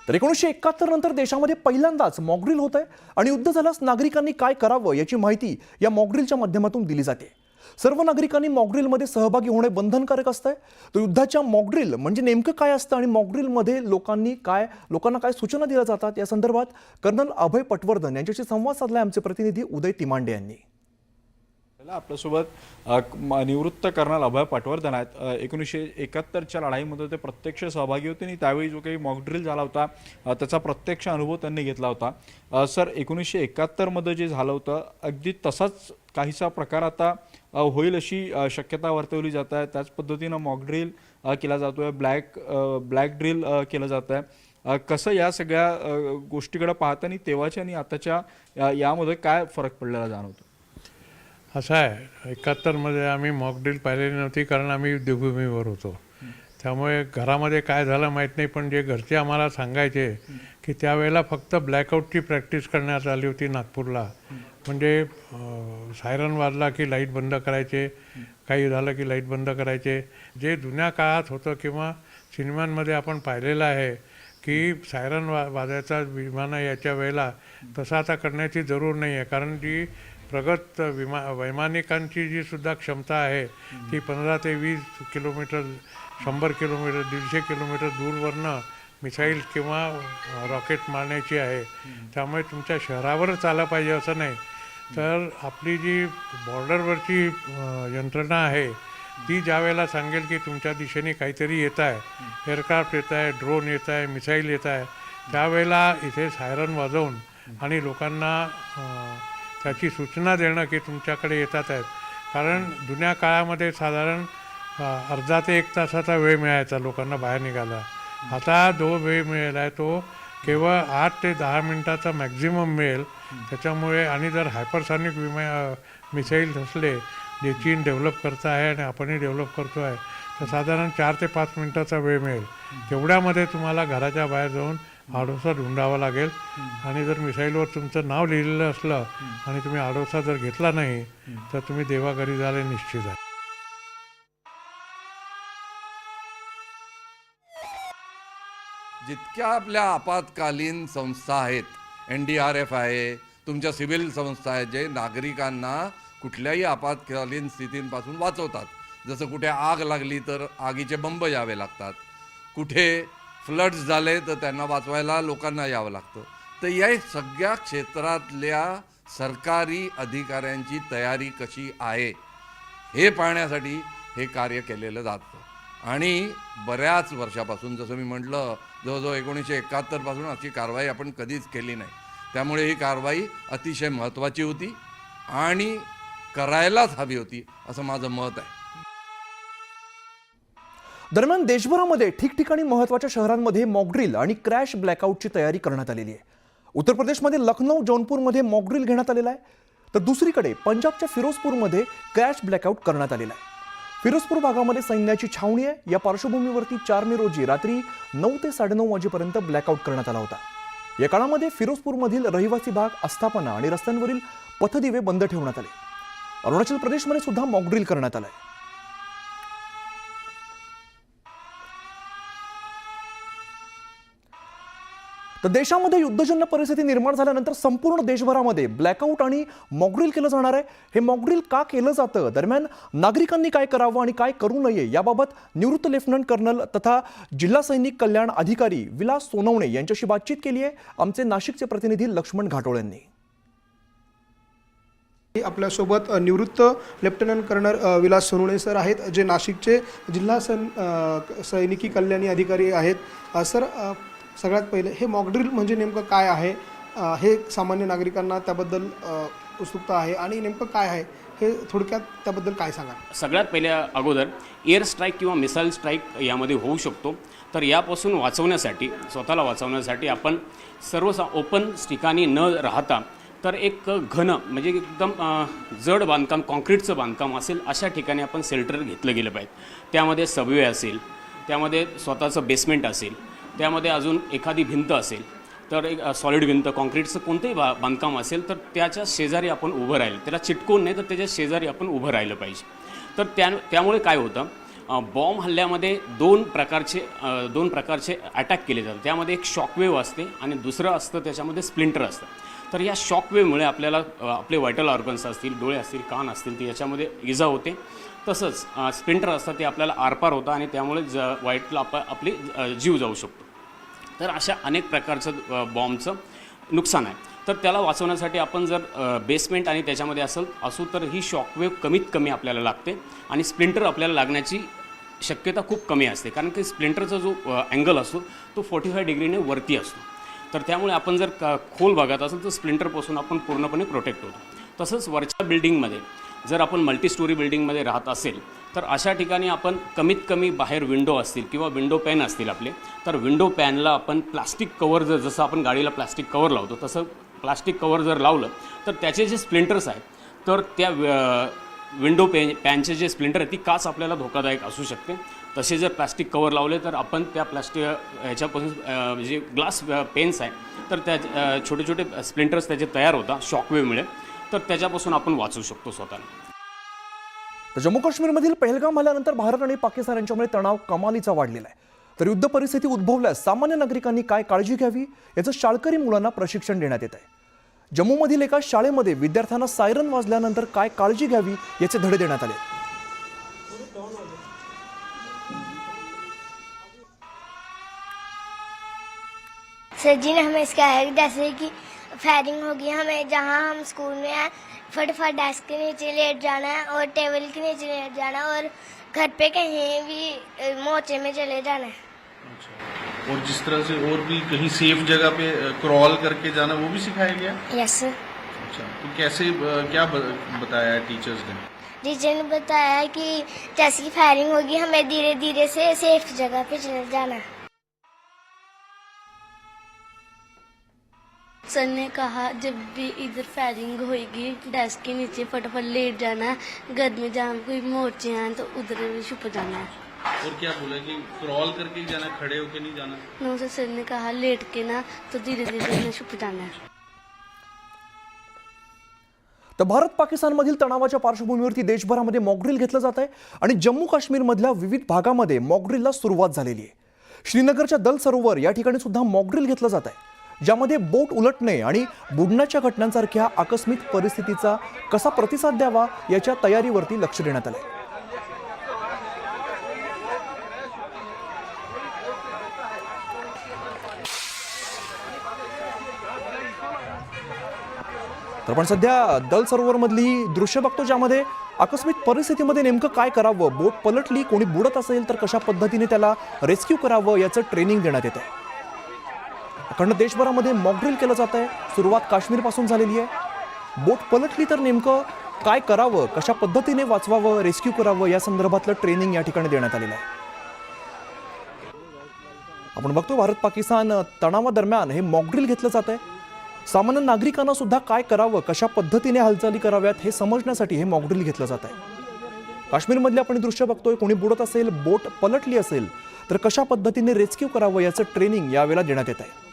तर 1971 नंतर देशामध्ये पहिल्यांदाच मॉकड्रिल होत आहे आणि युद्ध झाल्यास नागरिकांनी काय करावं याची माहिती या मॉकड्रिलच्या माध्यमातून दिली जाते। सर्व नागरिकांनी मॉकड्रिलमध्ये सहभागी होणे बंधनकारक असतं। तर युद्धाच्या मॉकड्रिल म्हणजे नेमकं काय असतं आणि मॉकड्रिलमध्ये लोकांना काय सूचना दिल्या जातात या संदर्भात कर्नल अभय पटवर्धन यांच्याशी संवाद साधलाय आमचे प्रतिनिधी उदय तिमांडे यांनी। आपल्यासोबत निवृत्त कर्नल अभय पटवर्धन आहेत। 1971च्या लढाईमध्ये ते प्रत्यक्ष सहभागी होते आणि त्यावेळी जो काही मॉकड्रिल झाला होता त्याचा प्रत्यक्ष अनुभव त्यांनी घेतला होता। सर, 1971मध्ये जे झालं होतं अगदी तसाच काहीसा प्रकार आता होईल अशी शक्यता वर्तवली जात आहे। त्याच पद्धतीनं मॉकड्रिल केला जातोय, ब्लॅक ड्रिल केलं जात आहे। कसं या सगळ्या गोष्टीकडे पाहताना तेव्हाच्या आणि आताच्या यामध्ये काय फरक पडलेला जाणवतो? असं आहे, 71मध्ये आम्ही मॉकड्रिल पाहिलेली नव्हती कारण आम्ही युद्धभूमीवर होतो। त्यामुळे घरामध्ये काय झालं माहीत नाही, पण जे घरचे आम्हाला सांगायचे की त्यावेळेला फक्त ब्लॅकआउटची प्रॅक्टिस करण्यात आली होती नागपूरला। म्हणजे सायरन वाजला की लाईट बंद करायचे, काही झालं की लाईट बंद करायचे। जे जुन्या काळात होतं किंवा सिनेमांमध्ये आपण पाहिलेलं आहे की सायरन वाजायचा विमान याच्या वेळेला, तसं आता करण्याची जरूर नाही आहे। कारण जी प्रगत वैमानिकांची जी सुद्धा क्षमता आहे ती 15 ते 20 किलोमीटर, 100 किलोमीटर, 150 किलोमीटर दूरवरनं मिसाईल किंवा रॉकेट मारण्याची आहे। त्यामुळे तुमच्या शहरावरच आला पाहिजे असं नाही, तर आपली जी बॉर्डरवरची यंत्रणा आहे ती ज्या वेळेला सांगेल की तुमच्या दिशेने काहीतरी येत आहे, एअरक्राफ्ट येत आहे, ड्रोन येत आहे, मिसाईल येत आहे, त्यावेळेला इथे सायरन वाजवून आणि लोकांना त्याची सूचना देणं की तुमच्याकडे येतात आहेत। कारण जुन्या काळामध्ये साधारण अर्धा ते 1 तासाचा वेळ मिळायचा लोकांना बाहेर निघायला। आता जो वेळ मिळाला आहे तो केवळ 8 ते 10 मिनिटाचा मॅक्झिमम मिळेल। त्याच्यामुळे आणि जर हायपरसॉनिक मिसाईल्स असले जे चीन डेव्हलप करत आहे आणि आपणही डेव्हलप करतो आहे, तर साधारण 4 ते 5 मिनिटाचा वेळ मिळेल। तेवढ्यामध्ये तुम्हाला घराच्या बाहेर जाऊन आडोसा ढूंढावा लागेल आणि जर मिसाईलवर तुमचं नाव लिहिलेलं असलं आणि तुम्ही आडोसा जर घेतला नाही तर तुम्ही देवाघरी जायला निश्चित आहे। जितक्या आपल्या आपत्कालीन संस्था आहेत, NDRF आहे, तुमच्या सिव्हिल संस्था आहेत, जे नागरिकांना कुठल्याही आपत्कालीन स्थितींपासून वाचवतात। जसं कुठे आग लागली तर आगीचे बंब यावे लागतात, कुठे फ्लड्स झाले तर त्यांना वाचवायला लोकांना यावं लागतं। तर या सगळ्या क्षेत्रातल्या सरकारी अधिकाऱ्यांची तयारी कशी आहे हे पाहण्यासाठी हे कार्य केलेलं जातं। आणि बऱ्याच वर्षापासून, जसं मी म्हटलं, जवळजवळ 1971 पासून अशी कारवाई आपण कधीच केली नाही। त्यामुळे ही कारवाई अतिशय महत्त्वाची होती आणि करायलाच हवी होती असं माझं मत आहे। दरम्यान देशभरामध्ये ठिकठिकाणी महत्त्वाच्या शहरांमध्ये मॉकड्रिल आणि क्रॅश ब्लॅकआउटची तयारी करण्यात आलेली आहे। उत्तर प्रदेशमध्ये लखनौ, जौनपूरमध्ये मॉकड्रिल घेण्यात आलेला आहे, तर दुसरीकडे पंजाबच्या फिरोजपूरमध्ये क्रॅश ब्लॅकआउट करण्यात आलेला आहे। फिरोजपूर भागामध्ये सैन्याची छावणी आहे। या पार्श्वभूमीवरती 4 मे रोजी रात्री 9 ते 9:30 वाजेपर्यंत ब्लॅकआउट करण्यात आला होता। या काळामध्ये फिरोजपूरमधील रहिवासी भाग, आस्थापना आणि रस्त्यांवरील पथदिवे बंद ठेवण्यात आले। अरुणाचल प्रदेशमध्ये सुद्धा मॉकड्रिल करण्यात आलाय। तर देशामध्ये युद्धजन्य परिस्थिती निर्माण झाल्यानंतर संपूर्ण देशभरामध्ये ब्लॅकआउट आणि मॉकड्रिल केलं जाणार आहे। हे मॉकड्रिल का केलं जातं, दरम्यान नागरिकांनी काय करावं आणि काय करू नये याबाबत निवृत्त लेफ्टनंट कर्नल तथा जिल्हा सैनिक कल्याण अधिकारी विलास सोनवणे यांच्याशी बातचीत केली आहे आमचे नाशिकचे प्रतिनिधी लक्ष्मण घाटोळ यांनी। आपल्यासोबत निवृत्त lieutenant colonel Vilas Sonawane sir आहेत, जे नाशिकचे जिल्हा सैनिकी कल्याणी अधिकारी आहेत। सर, सगळ्यात पहिले हे मॉकड्रिल म्हणजे नेमकं काय आहे, हे सामान्य नागरिकांना त्याबद्दल उत्सुकता आहे आणि नेमकं काय आहे हे थोडक्यात त्याबद्दल काय सांगा? सगळ्यात पहिल्या अगोदर एअर स्ट्राईक किंवा मिसाईल स्ट्राईक यामध्ये होऊ शकतो, तर यापासून वाचवण्यासाठी, स्वतःला वाचवण्यासाठी आपण सर्व ओपन ठिकाणी न राहता तर एक घन म्हणजे एकदम जड बांधकाम, कॉन्क्रीटचं बांधकाम असेल अशा ठिकाणी आपण शेल्टर घेतलं गेलं पाहिजे। त्यामध्ये सबवे असेल, त्यामध्ये स्वतःचं बेसमेंट असेल, त्यामध्ये अजून एखादी भिंत असेल, तर एक सॉलिड भिंत, कॉन्क्रीटचं कोणतंही बांधकाम असेल तर त्याच्या शेजारी आपण उभं राहिलं, त्याला चिटकवून नाही तर त्याच्या शेजारी आपण उभं राहिलं पाहिजे। तर त्यामुळे काय होतं, बॉम्ब हल्ल्यामध्ये दोन प्रकारचे अटॅक केले जातात. त्यामध्ये एक शॉकवेव्ह असते आणि दुसरं असतं त्याच्यामध्ये स्प्लिंटर असतं. तर या शॉकवेव्हमुळे आपल्याला आपले व्हायटल ऑर्गन्स असतील, डोळे असतील, कान असतील, ते याच्यामध्ये इजा होते. तसंच स्प्लिंटर असतं ते आपल्याला आरपार होतं आणि त्यामुळे वाईटला आपली जीव जाऊ शकतो. तर अशा अनेक प्रकारचं बॉम्बचं नुकसान आहे. तर त्याला वाचवण्यासाठी आपण जर बेसमेंट आणि त्याच्यामध्ये असू तर ही शॉकवेव्ह कमीत कमी आपल्याला लागते आणि स्प्लिंटर आपल्याला लागण्याची शक्यता खूप कमी असते, कारण की स्प्लिंटरचा जो अँगल असतो तो 45 डिग्रीने वरती असतो. तर त्यामुळे आपण जर खोल भागात असेल तर स्प्लिंटरपासून आपण पूर्णपणे प्रोटेक्ट होतो. तसंच वरच्या बिल्डिंगमध्ये जर आपण मल्टीस्टोरी बिल्डिंगमध्ये राहत असेल तर अशा ठिकाणी आपण कमीत कमी बाहेर विंडो असतील किंवा विंडो पॅन असतील आपले, तर विंडो पॅनला आपण प्लास्टिक कवर जसं आपण गाडीला प्लास्टिक कवर लावतो तसं प्लास्टिक कवर जर लावलं तर त्याचे जे स्प्लिंटर्स आहेत तर त्या विंडो पॅनचे जे स्प्लिंटर आहे ती काच आपल्याला धोकादायक असू शकते. तसे जर प्लास्टिक कवर लावले तर आपण त्या ह्याच्यापासून जे ग्लास पेन्स आहे तर त्या छोटे छोटे स्प्लिंटर्स त्याचे तयार होतात शॉकवेव्हमुळे, तर त्याच्यापासून आपण वाचू शकतो स्वतःला. तर जम्मू काश्मीरमधील पहलगाम हल्ल्यानंतर भारत आणि पाकिस्तान यांच्यामध्ये तणाव कमालीचा वाढलेला आहे. तर युद्ध परिस्थिती उद्भवल्यास सामान्य नागरिकांनी काय काळजी घ्यावी याचं शाळकरी मुलांना प्रशिक्षण देण्यात येत आहे. जम्मूमधील एका शाळेमध्ये विद्यार्थ्यांना सायरन वाजल्यानंतर काय काळजी घ्यावी याचे धडे देण्यात आले. सर जी ने हमें इसका है जैसे कि फायरिंग होगी, हमें जहाँ हम स्कूल में हैं फटाफट डेस्क के नीचे लेट जाना है और टेबल के नीचे लेट जाना है और घर पे कहीं भी मोर्चे में चले जाना है. अच्छा, और जिस तरह से और भी कहीं सेफ जगह पे क्रॉल करके जाना वो भी सिखाया गया? Yes sir. अच्छा, तो कैसे क्या बताया है टीचर्स ने? टीचर ने बताया कि जैसे कि फायरिंग होगी हमें धीरे धीरे से सेफ जगह पे चले जाना है. सर ने कहा जब भी इधर फायरिंग होएगी डेस्क के नीचे फटाफट लेट जाना है, घर में जहाँ कोई मोर्चे हैं तो उधर भी छुप जाना है. और क्या बोला कि क्रॉल करके ही जाना, खड़े होके नहीं जाना? नो सर ने कहा लेट के ना तो धीरे धीरे छुप जाना है. तर भारत पाकिस्तानमधील तणावाच्या पार्श्वभूमीवरती देशभरामध्ये मॉकड्रिल घेतलं जात आहे आणि जम्मू काश्मीरमधल्या विविध भागामध्ये मॉकड्रिलला सुरुवात झालेली आहे. श्रीनगरच्या दल सरोवर या ठिकाणी सुद्धा मॉकड्रिल घेतलं जात आहे, ज्यामध्ये बोट उलटणे आणि बुडण्याच्या घटनांसारख्या आकस्मिक परिस्थितीचा कसा प्रतिसाद द्यावा याच्या तयारीवरती लक्ष देण्यात आले. तर पण सध्या दल सरोवरमधली दृश्य बघतो, ज्यामध्ये आकस्मिक परिस्थितीमध्ये नेमकं काय करावं, बोट पलटली, कोणी बुडत असेल तर कशा पद्धतीने त्याला रेस्क्यू करावं याचं ट्रेनिंग देण्यात येत आहे. अखंड देशभरामध्ये मॉकड्रिल केलं जात आहे. सुरुवात काश्मीरपासून झालेली आहे. बोट पलटली तर नेमकं काय करावं, कशा पद्धतीने वाचवावं, रेस्क्यू करावं या संदर्भातलं ट्रेनिंग या ठिकाणी देण्यात आलेलं आहे. आपण बघतो भारत पाकिस्तान तणावादरम्यान हे मॉकड्रिल घेतलं जात आहे. सामान्य नागरिकांना सुद्धा काय करावं, कशा पद्धतीने हालचाली कराव्यात हे समजण्यासाठी हे मॉकड्रिल घेतलं जात आहे. काश्मीरमधले आपण दृश्य बघतोय, कोणी बुडत असेल, बोट पलटली असेल तर कशा पद्धतीने रेस्क्यू करावं याचं ट्रेनिंग यावेळेला देण्यात येत आहे.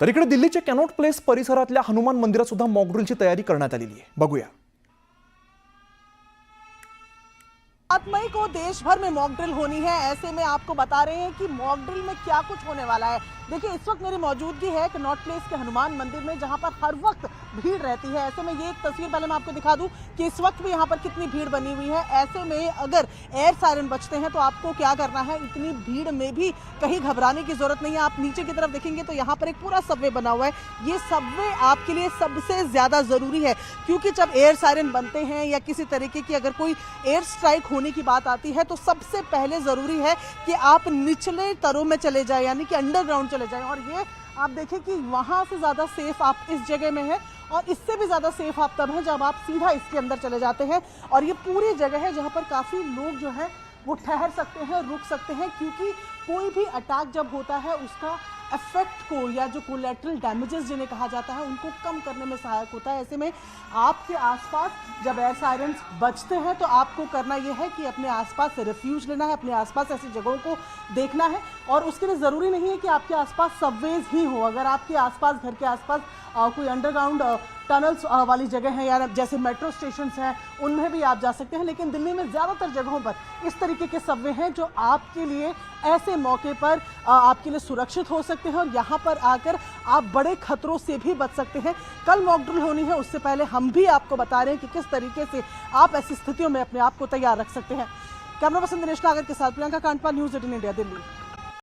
तर इकडे दिल्लीच्या कॅनॉट प्लेस परिसरातल्या हनुमान मंदिरात सुद्धा मॉकड्रिलची तयारी करण्यात आलेली आहे. बघूया. 7 मई को देश भर में मॉक ड्रिल होनी है. ऐसे में आपको बता रहे हैं कि मॉक ड्रिल में क्या कुछ होने वाला है. देखिए, इस वक्त मेरी मौजूदगी है कनॉट प्लेस के हनुमान मंदिर में, जहां पर हर वक्त भीड़ रहती है. ऐसे में ये एक तस्वीर पहले मैं आपको दिखा दूं कि इस वक्त भी यहाँ पर कितनी भीड़ बनी हुई है. ऐसे में अगर एयर सायरन बजते हैं तो आपको क्या करना है, इतनी भीड़ में भी कहीं घबराने की जरूरत नहीं है. आप नीचे की तरफ देखेंगे तो यहाँ पर एक पूरा सबवे बना हुआ है. ये सबवे आपके लिए सबसे ज्यादा जरूरी है, क्योंकि जब एयर सायरन बनते हैं या किसी तरीके की अगर कोई एयर स्ट्राइक होने की बात आती है तो सबसे पहले जरूरी है कि आप निचले तरों में चले जाएं, यानी कि अंडरग्राउंड चले जाएं. और ये आप देखें कि वहाँ से ज़्यादा सेफ आप इस जगह में हैं, और इससे भी ज़्यादा सेफ आप तब हैं जब आप सीधा इसके अंदर चले जाते हैं. और ये पूरी जगह है जहाँ पर काफ़ी लोग जो है वो ठहर सकते हैं, रुक सकते हैं, क्योंकि कोई भी अटैक जब होता है उसका इफेक्ट को या जो कोलैटरल डैमेजेस जिन्हें कहा जाता है उनको कम करने में सहायक होता है. ऐसे में आपके आसपास जब एयर सायरन्स बजते हैं तो आपको करना यह है कि अपने आसपास से रिफ्यूज लेना है, अपने आसपास ऐसी जगहों को देखना है. और उसके लिए ज़रूरी नहीं है कि आपके आसपास सबवेज ही हो. अगर आपके आसपास घर के आसपास कोई अंडरग्राउंड टनल्स वाली जगह है या जैसे मेट्रो स्टेशंस हैं उनमें भी आप जा सकते हैं, लेकिन दिल्ली में ज़्यादातर जगहों पर इस तरीके के सबवे हैं जो आपके लिए ऐसे मौके पर आपके लिए सुरक्षित हो सकते हैं और यहाँ पर आकर आप बड़े खतरों से भी बच सकते हैं। कल मॉक ड्रिल होनी है, उससे पहले हम भी आपको बता रहे हैं कि किस तरीके से आप ऐसी स्थितियों में अपने आप को तैयार रख सकते हैं। कैमरा पर्सन दिनेश नागर के साथ प्रियंका कांडपाल, न्यूज़ 18 इंडिया, दिल्ली।